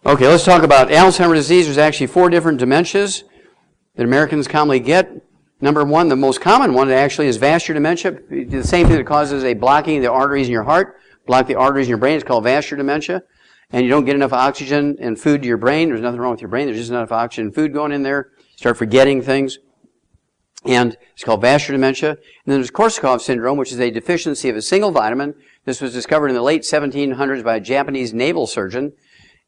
Okay, let's talk about Alzheimer's disease. There's actually 4 different dementias that Americans commonly get. Number 1, the most common one actually is vascular dementia. The same thing that causes a blocking of the arteries in your heart, block the arteries in your brain. It's called vascular dementia. And you don't get enough oxygen and food to your brain. There's nothing wrong with your brain. There's just not enough oxygen and food going in there. You start forgetting things. And it's called vascular dementia. And then there's Korsakoff syndrome, which is a deficiency of a single vitamin. This was discovered in the late 1700s by a Japanese naval surgeon.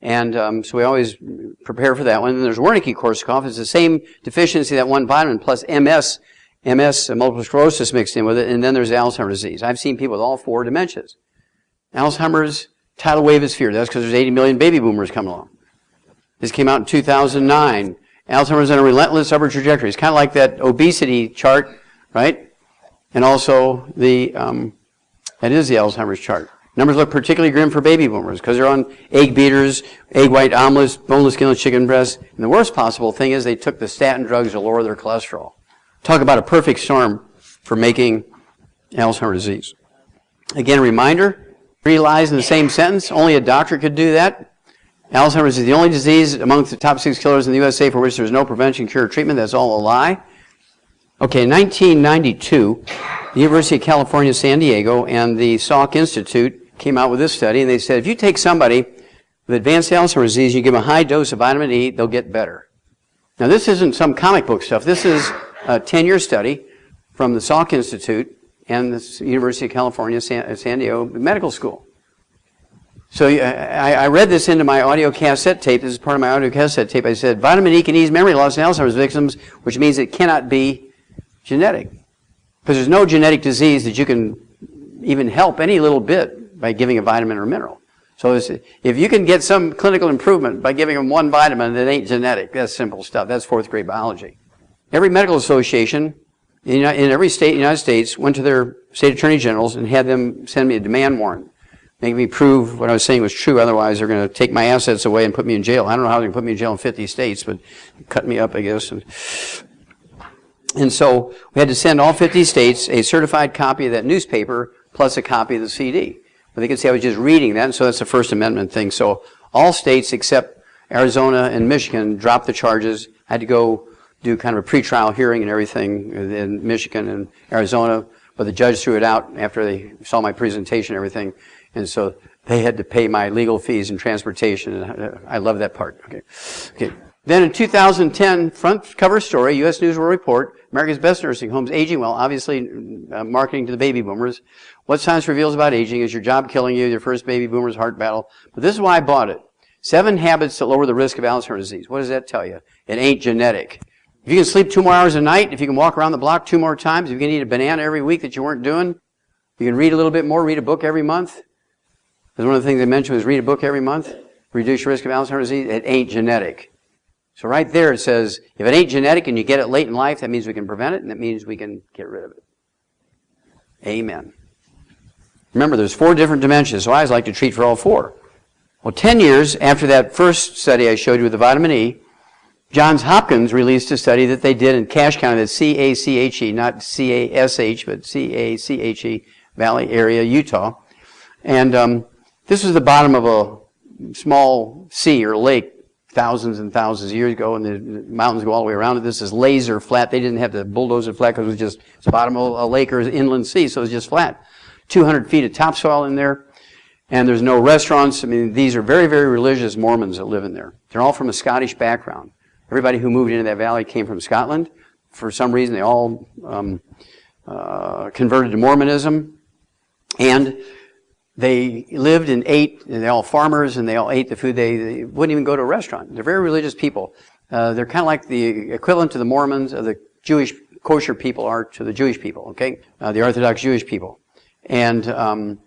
And so we always prepare for that one. And then there's Wernicke-Korsakoff. It's the same deficiency, that one vitamin, plus MS, multiple sclerosis mixed in with it. And then there's Alzheimer's disease. I've seen people with all 4 dementias. Alzheimer's tidal wave is feared. That's because there's 80 million baby boomers coming along. This came out in 2009. Alzheimer's on a relentless upward trajectory. It's kind of like that obesity chart, right? And also that is the Alzheimer's chart. Numbers look particularly grim for baby boomers because they're on egg beaters, egg white omelets, boneless, skinless chicken breasts. And the worst possible thing is they took the statin drugs to lower their cholesterol. Talk about a perfect storm for making Alzheimer's disease. Again, a reminder, 3 lies in the same sentence. Only a doctor could do that. Alzheimer's is the only disease amongst the top 6 killers in the USA for which there's no prevention, cure, or treatment. That's all a lie. Okay, in 1992, the University of California, San Diego, and the Salk Institute came out with this study, and they said if you take somebody with advanced Alzheimer's disease, you give them a high dose of vitamin E, they'll get better. Now, this isn't some comic book stuff. This is a 10-year study from the Salk Institute and the University of California, San Diego Medical School. So I read this into my audio cassette tape. This is part of my audio cassette tape. I said, vitamin E can ease memory loss in Alzheimer's victims, which means it cannot be genetic. Because there's no genetic disease that you can even help any little bit by giving a vitamin or mineral. So if you can get some clinical improvement by giving them one vitamin that ain't genetic, that's simple stuff. That's 4th grade biology. Every medical association in every state in the United States went to their state attorney generals and had them send me a demand warrant, making me prove what I was saying was true. Otherwise, they're going to take my assets away and put me in jail. I don't know how they can put me in jail in 50 states, but cut me up, I guess. And so we had to send all 50 states a certified copy of that newspaper plus a copy of the CD. But they could say I was just reading that, and so that's the First Amendment thing. So all states except Arizona and Michigan dropped the charges. I had to go do kind of a pretrial hearing and everything in Michigan and Arizona, but the judge threw it out after they saw my presentation and everything. And so they had to pay my legal fees and transportation, and I love that part. Okay. Then in 2010, front cover story, U.S. News World Report, America's Best Nursing Homes, Aging Well, obviously marketing to the baby boomers. What science reveals about aging? Is your job killing you? Your first baby boomer's heart battle? But this is why I bought it. 7 habits that lower the risk of Alzheimer's disease. What does that tell you? It ain't genetic. If you can sleep 2 more hours a night, if you can walk around the block 2 more times, if you can eat a banana every week that you weren't doing, you can read a little bit more, read a book every month. Because one of the things they mentioned was read a book every month, reduce your risk of Alzheimer's disease. It ain't genetic. So right there it says, if it ain't genetic and you get it late in life, that means we can prevent it, and that means we can get rid of it. Amen. Remember, there's 4 different dementias, so I always like to treat for all 4. Well, 10 years after that first study I showed you with the vitamin E, Johns Hopkins released a study that they did in Cache County, that's C-A-C-H-E, not C-A-S-H, but C-A-C-H-E, Valley area, Utah. And this was the bottom of a small sea or lake thousands and thousands of years ago, and the mountains go all the way around it. This is laser flat. They didn't have to bulldoze it flat because it's the bottom of a lake or inland sea, so it's just flat. 200 feet of topsoil in there, and there's no restaurants. I mean, these are very, very religious Mormons that live in there. They're all from a Scottish background. Everybody who moved into that valley came from Scotland. For some reason, they all converted to Mormonism, and they lived and ate, and they're all farmers, and they all ate the food. They wouldn't even go to a restaurant. They're very religious people. They're kind of like the equivalent to the Mormons of the Jewish kosher people are to the Jewish people, okay? The Orthodox Jewish people. And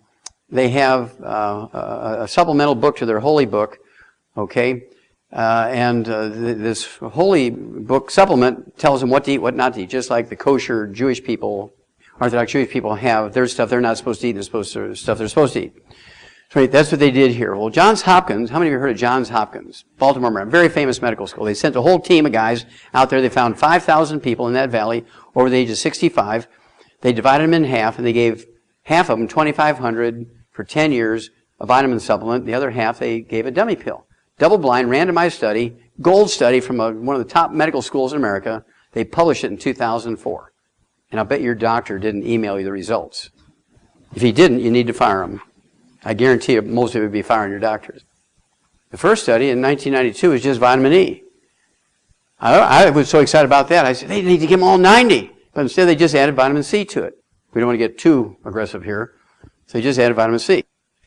they have a supplemental book to their holy book, okay? This holy book supplement tells them what to eat, what not to eat, just like the kosher Jewish people, Orthodox Jewish people have their stuff they're not supposed to eat and stuff they're supposed to eat. So that's what they did here. Well, Johns Hopkins, how many of you heard of Johns Hopkins? Baltimore, Maryland, very famous medical school. They sent a whole team of guys out there. They found 5,000 people in that valley over the age of 65. They divided them in half, and they gave half of them, $2,500 for 10 years, a vitamin supplement. The other half, they gave a dummy pill. double-blind, randomized study, gold study from one of the top medical schools in America. They published it in 2004. And I'll bet your doctor didn't email you the results. If he didn't, you need to fire him. I guarantee you most of you would be firing your doctors. The first study in 1992 was just vitamin E. I was so excited about that. I said, they need to give them all 90. But instead, they just added vitamin C to it. We don't want to get too aggressive here. So they just added vitamin C.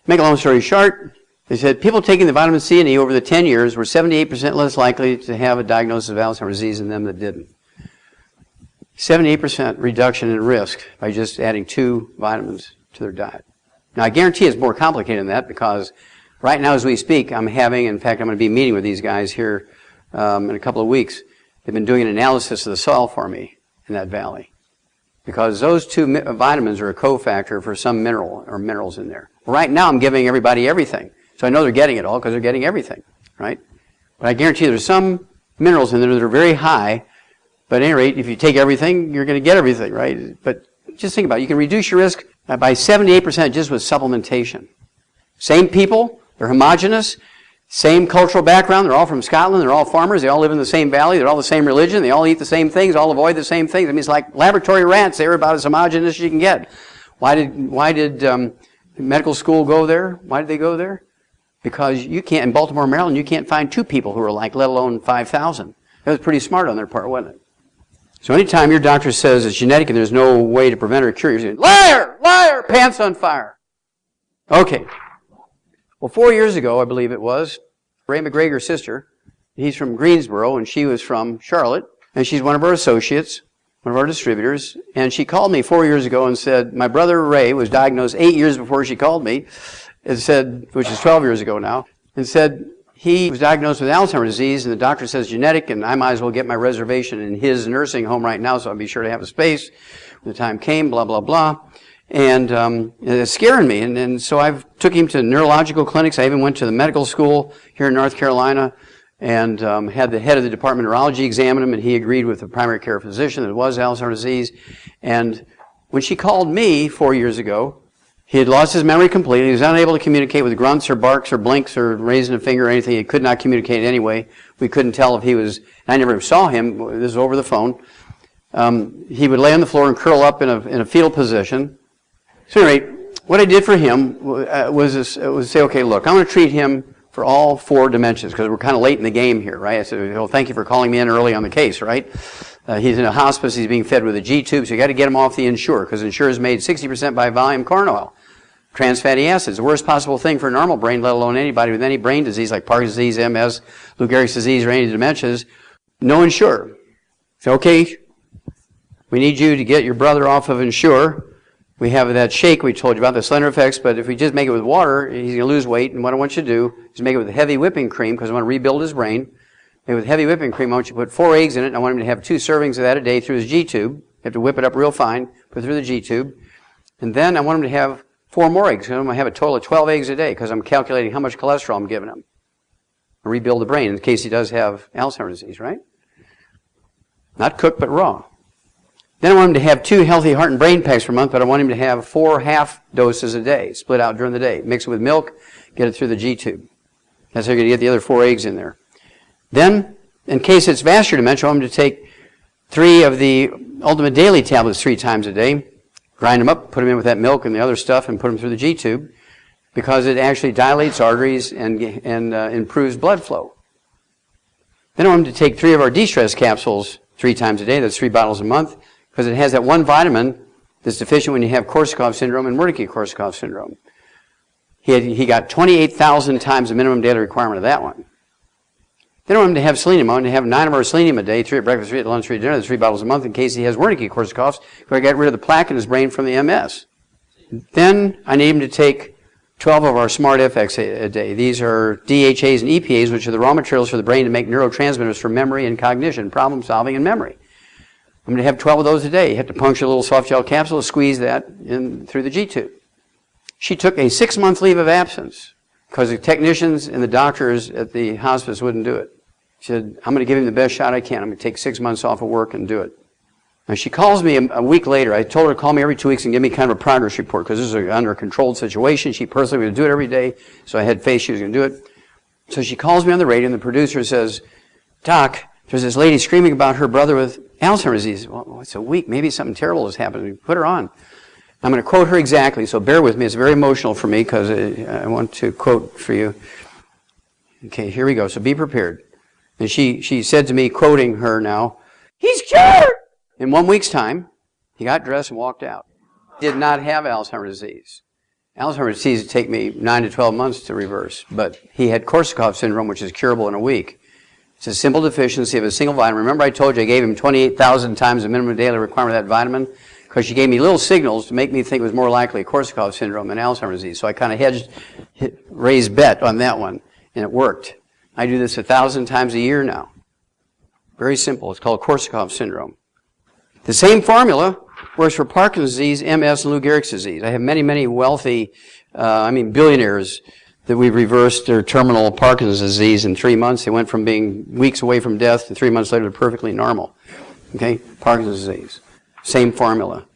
Make a long story short, they said people taking the vitamin C and E over the 10 years were 78% less likely to have a diagnosis of Alzheimer's disease than them that didn't. 78% reduction in risk by just adding 2 vitamins to their diet. Now, I guarantee it's more complicated than that because right now as we speak, in fact, I'm going to be meeting with these guys here in a couple of weeks. They've been doing an analysis of the soil for me in that valley because those 2 vitamins are a cofactor for some mineral or minerals in there. Right now, I'm giving everybody everything. So I know they're getting it all because they're getting everything, right? But I guarantee there's some minerals in there that are very high. But at any rate, if you take everything, you're going to get everything, right? But just think about it. You can reduce your risk by 78% just with supplementation. Same people, they're homogenous, same cultural background, they're all from Scotland, they're all farmers, they all live in the same valley, they're all the same religion, they all eat the same things, all avoid the same things. I mean, it's like laboratory rats. They're about as homogenous as you can get. Why did medical school go there? Why did they go there? Because you can't, in Baltimore, Maryland, you can't find 2 people who are alike, let alone 5,000. That was pretty smart on their part, wasn't it? So anytime your doctor says it's genetic and there's no way to prevent or cure, you're saying, liar, liar, pants on fire. Okay. Well, 4 years ago, I believe it was, Ray McGregor's sister, he's from Greensboro and she was from Charlotte, and she's one of our associates, one of our distributors, and she called me 4 years ago and said, my brother Ray was diagnosed 8 years before she called me, and said, which is 12 years ago now, and said, he was diagnosed with Alzheimer's disease, and the doctor says genetic, and I might as well get my reservation in his nursing home right now, so I'll be sure to have a space when the time came, blah, blah, blah. And it's scaring me. And so I took him to neurological clinics. I even went to the medical school here in North Carolina and had the head of the Department of Neurology examine him, and he agreed with the primary care physician that it was Alzheimer's disease. And when she called me 4 years ago, he had lost his memory completely. He was unable to communicate with grunts or barks or blinks or raising a finger or anything. He could not communicate anyway. We couldn't tell if he was, I never saw him. This is over the phone. He would lay on the floor and curl up in a fetal position. So anyway, what I did for him was say, okay, look, I'm going to treat him for all 4 dementias because we're kind of late in the game here, right? I said, well, thank you for calling me in early on the case, right? He's in a hospice. He's being fed with a G-tube, so you got to get him off the Ensure because Ensure is made 60% by volume corn oil. Trans fatty acids, the worst possible thing for a normal brain, let alone anybody with any brain disease like Parkinson's disease, MS, Lou Gehrig's disease, or any dementias. No Ensure. So, okay, we need you to get your brother off of Ensure. We have that shake we told you about, the slender effects, but if we just make it with water, he's going to lose weight. And what I want you to do is make it with heavy whipping cream because I want to rebuild his brain. Make it with heavy whipping cream. I want you to put 4 eggs in it. And I want him to have 2 servings of that a day through his G-tube. You have to whip it up real fine, put it through the G-tube. And then I want him to have 4 more eggs. I'm going to have a total of 12 eggs a day because I'm calculating how much cholesterol I'm giving him. I rebuild the brain in case he does have Alzheimer's disease, right? Not cooked, but raw. Then I want him to have 2 healthy heart and brain packs per month, but I want him to have 4 half doses a day, split out during the day. Mix it with milk, get it through the G-tube. That's how you're going to get the other 4 eggs in there. Then, in case it's vascular dementia, I want him to take 3 of the Ultimate Daily tablets 3 times a day, grind them up, put them in with that milk and the other stuff, and put them through the G-tube because it actually dilates arteries and improves blood flow. Then I want him to take 3 of our de-stress capsules 3 times a day. That's 3 bottles a month because it has that one vitamin that's deficient when you have Korsakoff syndrome and Wernicke-Korsakoff syndrome. He got 28,000 times the minimum daily requirement of that one. Then I want him to have selenium. I want him to have 9 of our selenium a day, 3 at breakfast, 3 at lunch, 3 at dinner. That's 3 bottles a month in case he has Wernicke-Korsakoffs. Because I got rid of the plaque in his brain from the MS. Then I need him to take 12 of our Smart FX a day. These are DHAs and EPAs, which are the raw materials for the brain to make neurotransmitters for memory and cognition, problem solving and memory. I'm going to have 12 of those a day. You have to puncture a little soft gel capsule, squeeze that in through the G-tube. She took a 6-month leave of absence because the technicians and the doctors at the hospice wouldn't do it. She said, I'm going to give him the best shot I can. I'm going to take 6 months off of work and do it. Now, she calls me a week later. I told her to call me every 2 weeks and give me kind of a progress report because this is under a controlled situation. She personally would do it every day, so I had faith she was going to do it. So she calls me on the radio, and the producer says, Doc, there's this lady screaming about her brother with Alzheimer's disease. Well, it's a week. Maybe something terrible has happened. Put her on. I'm going to quote her exactly, so bear with me. It's very emotional for me because I want to quote for you. Okay, here we go. So be prepared. And she said to me, quoting her now, he's cured! In 1 week's time, he got dressed and walked out. Did not have Alzheimer's disease. Alzheimer's disease would take me 9 to 12 months to reverse, but he had Korsakoff syndrome, which is curable in a week. It's a simple deficiency of a single vitamin. Remember I told you I gave him 28,000 times the minimum daily requirement of that vitamin? Because she gave me little signals to make me think it was more likely Korsakoff syndrome than Alzheimer's disease. So I kind of raised bet on that one, and it worked. I do this 1,000 times a year now. Very simple. It's called Korsakoff syndrome. The same formula works for Parkinson's disease, MS, and Lou Gehrig's disease. I have many, many wealthy, billionaires that we've reversed their terminal Parkinson's disease in 3 months. They went from being weeks away from death to 3 months later to perfectly normal. Okay? Parkinson's disease. Same formula.